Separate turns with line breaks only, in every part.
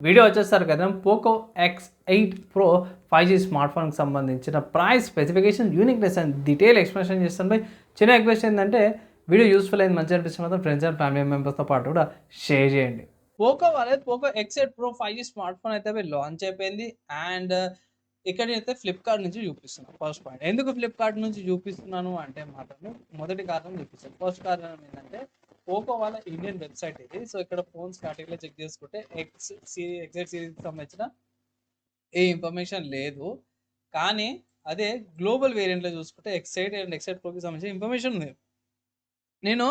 Video వచ్చేస్తారు కదా Poco X8 Pro 5G smart ఫోన్కి సంబంధించిన price specification uniqueness and detail explanation చేస్తాను బై. చిన్న రిక్వెస్ట్ ఏంటంటే వీడియో యూస్ఫుల్ అయింది, మంచిగా అనిపిస్తే మాత్రం ఫ్రెండ్స్ అండ్ ఫ్యామిలీ మెంబర్స్తో పాటు కూడా షేర్ చేయండి. పోకో వాళ్ళది Poco X8 Pro 5G smart phone అయితే లాంచ్ అయిపోయింది. అండ్ ఇక్కడ అయితే ఫ్లిప్కార్ట్ నుంచి చూపిస్తున్నాను. ఫస్ట్ పాయింట్, ఎందుకు ఫ్లిప్కార్ట్ నుంచి చూపిస్తున్నాను అంటే మాత్రం మొదటి కారణం చూపిస్తాను. ఫస్ట్ కారణం ఏంటంటే పోకో వాళ్ళ ఇండియన్ వెబ్సైట్ ఇది. సో ఇక్కడ ఫోన్స్ కేటగిరీలో చెక్ చేసుకుంటే X8 సిరీస్కి సంబంధించిన ఏ ఇన్ఫర్మేషన్ లేదు. కానీ అదే గ్లోబల్ వేరియంట్లో చూసుకుంటే X8 అండ్ X8 Proకి సంబంధించిన ఇన్ఫర్మేషన్ ఉంది. నేను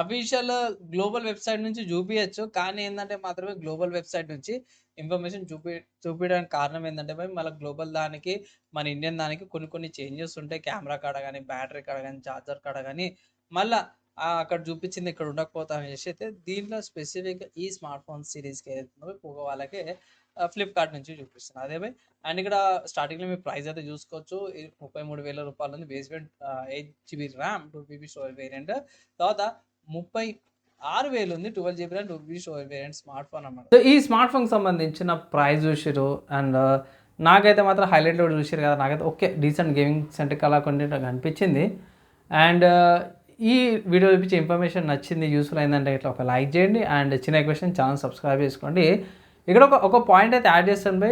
అఫీషియల్ గ్లోబల్ వెబ్సైట్ నుంచి చూపించచ్చు, కానీ ఏంటంటే మాత్రమే గ్లోబల్ వెబ్సైట్ నుంచి ఇన్ఫర్మేషన్ చూపించడానికి కారణం ఏంటంటే మళ్ళీ గ్లోబల్ దానికి మన ఇండియన్ దానికి కొన్ని చేంజెస్ ఉంటాయి. కెమెరా కాడ కానీ, బ్యాటరీ కాడ కానీ, ఛార్జర్ కాడ కానీ మళ్ళీ అక్కడ చూపించింది ఇక్కడ ఉండకపోతా అనేసి అయితే దీంట్లో స్పెసిఫిక్గా ఈ స్మార్ట్ ఫోన్ సిరీస్కి ఏదైతుందో పోకో వాళ్ళకి ఫ్లిప్కార్ట్ నుంచి చూపిస్తున్నాను. అదే బై. అండ్ ఇక్కడ స్టార్టింగ్లో మీ ప్రైస్ అయితే చూసుకోవచ్చు. 33,000 రూపాయలు ఉంది. Base variant 8GB RAM 2GB storage variant. తర్వాత 36,000 ఉంది 12GB RAM 2GB storage variant smart phone అన్నమాట. సో ఈ స్మార్ట్ ఫోన్కి సంబంధించిన ప్రైస్ చూసారు. అండ్ నాకైతే మాత్రం హైలైట్లో చూసారు కదా, నాకైతే ఓకే డీసెంట్ గేమింగ్ సెంటర్కి అలా కొన్ని అనిపించింది. అండ్ ఈ వీడియో చూపించే ఇన్ఫర్మేషన్ నచ్చింది, యూస్ఫుల్ అయిందంటే ఇట్లా ఒక లైక్ చేయండి. అండ్ చిన్న క్వశ్చన్ ఛానల్ సబ్స్క్రైబ్ చేసుకోండి. ఇక్కడ ఒక పాయింట్ అయితే యాడ్ చేస్తాను బై.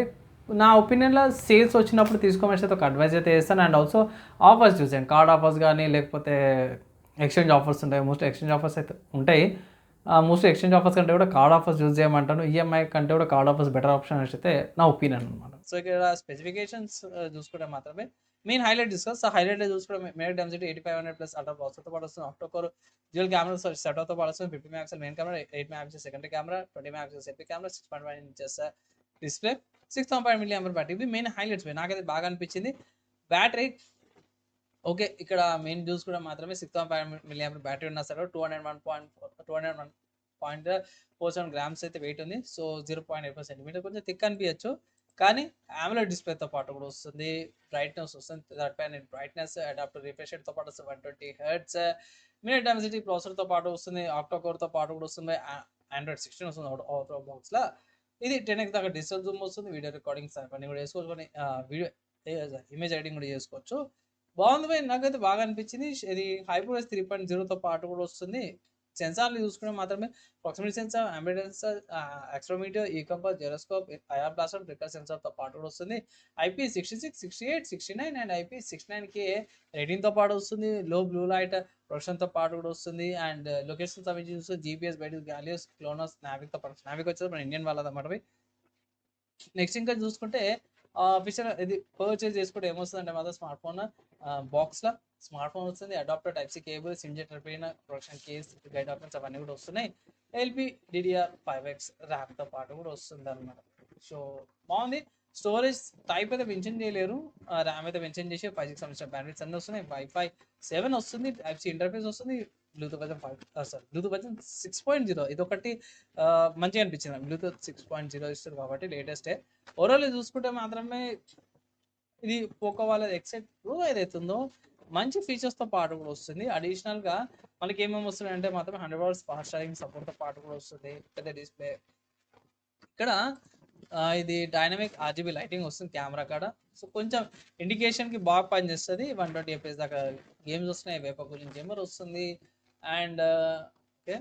నా ఒపీనియన్లో సేల్స్ వచ్చినప్పుడు తీసుకోమని అయితే ఒక అడ్వైజ్ అయితే చేస్తాను. అండ్ ఆల్సో ఆఫర్స్ చూసాను, కార్డ్ ఆఫర్స్ కానీ లేకపోతే ఎక్స్చేంజ్ ఆఫర్స్ ఉంటాయి. మోస్ట్ ఎక్స్చేంజ్ ఆఫర్స్ అయితే ఉంటాయి. మోస్ట్ ఎక్స్చేంజ్ ఆఫర్స్ కంటే కూడా కార్డ్ ఆఫర్స్ యూజ్ చేయమంటాను. ఈఎంఐ కంటే కూడా కార్డ్ ఆఫర్స్ బెటర్ ఆప్షన్ అని అయితే నా ఒపీనియన్ అనమాట. సో ఇక్కడ స్పెసిఫికేషన్స్ చూసుకుంటే మాత్రమే main highlight discuss. So highlight చూసుకుంటే మెయిన్ డెన్సిటీ 8500+ అల్ట్రా ప్రాసెసర్తో పాటు వస్తుంది. ఆక్టోకోర్ డ్యూయల్ కెమెరా సెటప్తో పాటు వస్తుంది. 50 megapixel main camera, 8 megapixel secondary camera, 20 megapixel selfie camera, 6.1 inches display, 6.5 mAh battery. ఇవి మెయిన్ హైలైట్స్. నాకైతే బాగా అనిపించింది. బ్యాటరీ ఓకే, ఇక్కడ మెయిన్ చూసుకుంటే మాత్రమే 6.5 mAh బ్యాటరీ ఉన్నా సరే 201.47 గ్రామ్స్ అయితే వెయిట్ ఉంది. సో 0.84 సెంటీమీటర్ కొంచెం థిక్ అనిపించచ్చు, కానీ AMOLED డిస్ప్లేతో పాటు కూడా వస్తుంది. బ్రైట్నెస్ వస్తుంది 35 బ్రైట్నెస్, అడాప్టర్ రిఫ్రెష్ రేట్తో పాటు వస్తుంది 120 హెర్ట్జ్. మినిట్ డెన్సిటీ ప్రాసెసర్తో పాటు వస్తుంది. ఆక్టోకోర్తో పాటు కూడా వస్తుంది. ఆండ్రాయిడ్ 16 వస్తుంది అవుట్ ఆఫ్ బాక్స్లో. ఇది 10x దాకా డిజిటల్ జూమ్ వస్తుంది. వీడియో రికార్డింగ్స్ అవన్నీ కూడా చేసుకోవచ్చు. వీడియో ఇమేజ్ ఎడిటింగ్ కూడా చేసుకోవచ్చు. బాగుంది భయ్, నాకైతే బాగా అనిపించింది. ఇది HyperOS 3.0తో పాటు కూడా వస్తుంది. సెన్సార్లు చూసుకుంటే మాత్రమే proximity sensor, ambient sensor, accelerometer, ఈ compass, gyroscope, IR blaster, trigger సెన్సార్తో పాటు కూడా వస్తుంది. IP66, 68, 69 అండ్ IP69K రేటింగ్తో పాటు వస్తుంది. లో బ్లూ లైట్ ప్రొటెక్షన్తో పాటు కూడా వస్తుంది. అండ్ లొకేషన్ సంబంధించి చూస్తే GPS, బైడిస్, గాలియోస్, క్లోనస్, నావిక్తో పాటు నావిక్ వచ్చేది మన ఇండియన్ వాళ్ళదన్నమాట. నెక్స్ట్ ఇంకా చూసుకుంటే ఆఫీషియల్ ఇది పర్చేజ్ చేసుకుంటే ఏమొస్తుందంటే మాత్రం స్మార్ట్ ఫోన్ బాక్స్లో స్మార్ట్ ఫోన్ వస్తుంది. Adapter type C cable, SIM ejector, protection case, guide documents అవన్నీ కూడా వస్తున్నాయి. LPDDR5X ర్యామ్తో పాటు కూడా వస్తుంది అనమాట. సో బాగుంది. స్టోరేజ్ టైప్ అయితే మెన్షన్ చేయలేరు, ర్యామ్ అయితే మెన్షన్ చేసి 5G సంబంధించిన బ్యాండ్విడ్త్స్ అన్నీ వస్తున్నాయి. Wi-Fi 7 వస్తుంది. టైప్ సి ఇంటర్ఫేస్ వస్తుంది. బ్లూటూత్ వర్జన్ 6.0 ఇది ఒకటి మంచిగా అనిపించింది. బ్లూటూత్ 6.0 ఇస్తుంది కాబట్టి లేటెస్టే. ఓవరాల్ చూసుకుంటే మాత్రమే ఇది పోకో వాళ్ళ X8 Pro ఏదైతుందో మంచి ఫీచర్స్తో పాటు కూడా వస్తుంది. అడిషనల్గా మనకి ఏమేమి వస్తున్నాయి అంటే మాత్రం 100 Hz ఫాస్ట్ ఛార్జింగ్ సపోర్ట్తో పాటు కూడా వస్తుంది. పెద్ద డిస్ప్లే. ఇక్కడ ఇది డైనమిక్ RGB లైటింగ్ వస్తుంది కెమెరా కాడ. సో కొంచెం ఇండికేషన్కి బాగా పనిచేస్తుంది. 120 FPS దాకా గేమ్స్ వస్తున్నాయి. వేప కూలింగ్ జెమర్ వస్తుంది. అండ్ ఓకే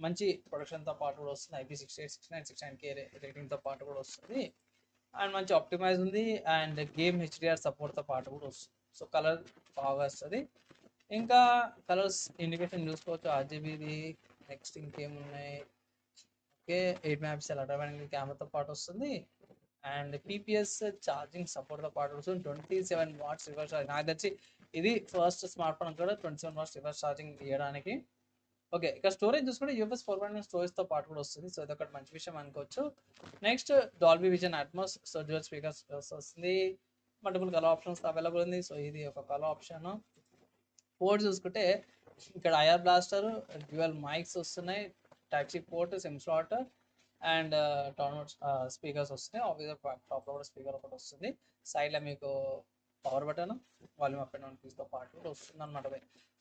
మంచి ప్రొడక్షన్తో పాటు కూడా వస్తుంది. IP68, 69, 69K రేటింగ్తో పాటు కూడా వస్తుంది. అండ్ మంచి ఆప్టిమైజ్ ఉంది. అండ్ గేమ్ HDR సపోర్ట్తో పాటు కూడా వస్తుంది. సో కలర్ బాగా వస్తుంది. ఇంకా కలర్స్ ఇండికేషన్ చూసుకోవచ్చు RGBది. నెక్స్ట్ ఇంకేమున్నాయి, ఓకే 8 మెగాపిక్సెల్ అల్ట్రా కెమెరాతో పాటు వస్తుంది. అండ్ PPS ఛార్జింగ్ సపోర్ట్తో పాటు వస్తుంది. 27 వాట్స్ రివర్స్ ఛార్జింగ్. నాకు తెచ్చి ఇది ఫస్ట్ స్మార్ట్ ఫోన్ కూడా 27 వాట్స్ రివర్స్ ఛార్జింగ్ ఇవ్వడానికి. ఓకే, ఇక స్టోరేజ్ చూసుకుంటే UFS 4.1 స్టోరేజ్తో పాటు కూడా వస్తుంది. సో ఇదొకటి మంచి విషయం అనుకోవచ్చు. Next Dolby Vision Atmos, so dual speakers వస్తుంది. మల్టిపుల్ కలర్ ఆప్షన్స్ అవైలబుల్ ఉంది. సో ఇది ఒక కలర్ ఆప్షన్. పోర్ట్ చూసుకుంటే ఇక్కడ ఐఆర్ బ్లాస్టర్, డ్యూయల్ మైక్స్ వస్తున్నాయి. Type C port, sim slot and twin speakers వస్తున్నాయి. ఆబ్వియస్గా టాప్లో కూడా స్పీకర్ ఒకటి వస్తుంది. సైడ్లో మీకు power button, volume up and down కీస్తో పాటు కూడా వస్తుంది అనమాట.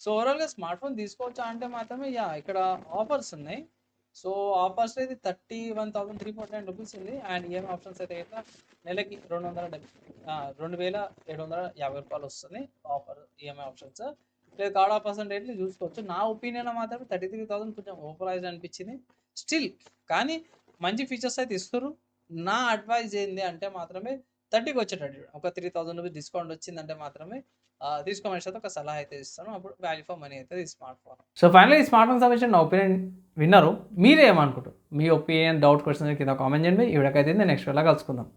సో ఓవరాల్గా స్మార్ట్ ఫోన్ తీసుకోవచ్చా అంటే మాత్రమే ఇక్కడ ఆఫర్స్ ఉన్నాయి. సో ఆఫర్స్ అయితే 31,349 ఉంది. అండ్ ఈఎంఐ ఆప్షన్స్ అయితే ఇట్లా నెలకి 2,750 రూపాయలు వస్తుంది ఆఫర్ ఈఎంఐ ఆప్షన్స్. లేదు కార్డ్ ఆఫర్స్ అంటే ఏంటి చూసుకోవచ్చు. నా ఒపీనియన్ మాత్రం 33,000 కొంచెం ఓవర్ ప్రైస్ అనిపించింది స్టిల్. కానీ మంచి ఫీచర్స్ అయితే ఇస్తారు. నా అడ్వైజ్ ఏంది అంటే మాత్రమే 30కి వచ్చేటట్టు ఒక 3,000 రూపీస్ డిస్కౌంట్ వచ్చిందంటే మాత్రమే తీసుకోమని ఒక సలహా అయితే ఇస్తాను. అప్పుడు వాల్యూ ఫర్ మనీ అయితే ఈ స్మార్ట్ ఫోన్. సో ఫైనల్లీ ఈ స్మార్ట్ ఫోన్ సంబంధించిన నా ఒపీనియన్ విన్నారు. మీరేమనుకుంటారు? మీ ఒపీనియన్, డౌట్, క్వశ్చన్స్ కింద కామెంట్ చేయండి. ఈ వీడియోకి అయితే నెక్స్ట్ వీడియోలో కలుసుకుందాం.